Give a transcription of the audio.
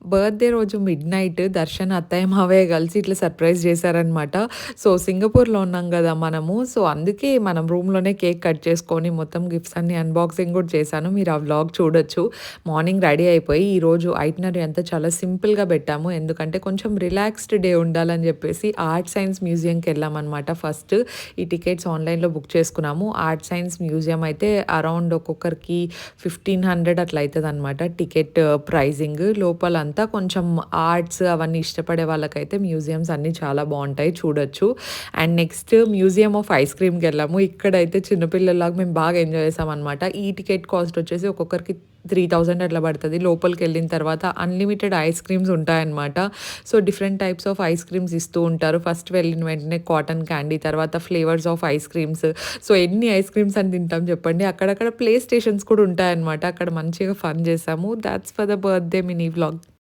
Birthday రోజు midnight Darshan, అత్తయ్య, మావయ్య కలిసి ఇట్లా సర్ప్రైజ్ చేశారనమాట. సో, సింగపూర్‌లో ఉన్నాం గదా మనము. సో, అందుకే మనం రూమ్‌లోనే కేక్ కట్ చేసుకొని మొత్తం గిఫ్ట్స్ అన్నీ అన్బాక్సింగ్ గూడా చేశాను. మీరు ఆ వ్లాగ్ చూడొచ్చు. మార్నింగ్ రెడీ అయిపోయి ఈరోజు ఐటినరీ అంతా చాలా సింపుల్‌గా పెట్టాము. ఎందుకంటే కొంచెం రిలాక్స్డ్ డే ఉండాలని జెప్పేసి ఆర్ట్ సైన్స్ మ్యూజియంకెళ్ళామనమాట ఫస్ట్. ఈ టికెట్స్ ఆన్‌లైన్‌లో బుక్ చేసుకున్నాము. ఆర్ట్ సైన్స్ మ్యూజియం అయితే అరౌండ్ ఒక్కొక్కరికి 1500 అట్లా అయితదనమాట టికెట్ ప్రైజింగ్. లోపలంతా కొంచెం ఆర్ట్స్ అవన్నీ ఇష్టపడే వాళ్ళకైతే మ్యూజియమ్స్ అన్నీ చాలా బావుంటాయి చూడొచ్చు. And next museum of ice క్రీమ్‌కెళ్ళాము. ఇక్కడైతే చిన్న పిల్లల్లాగా మేము బాగా ఎంజాయ్ చేసామనమాట. ఈ టికెట్ కాస్ట్ వచ్చేసి ఒక్కొక్కరికి 3000 అట్లా పడతది. లోపలికెళ్ళిన తర్వాత అన్‌లిమిటెడ్ ఐస్ క్రీమ్స్ ఉంటాయన్నమాట. So, different types of ice creams ఇస్తూ ఉంటారు. ఫస్ట్ వెళ్ళిన వెంటనే కాటన్ క్యాండీ, తర్వాత flavours of ice creams. So, ఎన్ని ఐస్ క్రీమ్స్ అని తింటాం చెప్పండి. అక్కడక్కడ ప్లే స్టేషన్స్ కూడా ఉంటాయన్నమాట. అక్కడ మంచిగా ఫన్ చేసాము. Thoughts for the birthday mini vlog.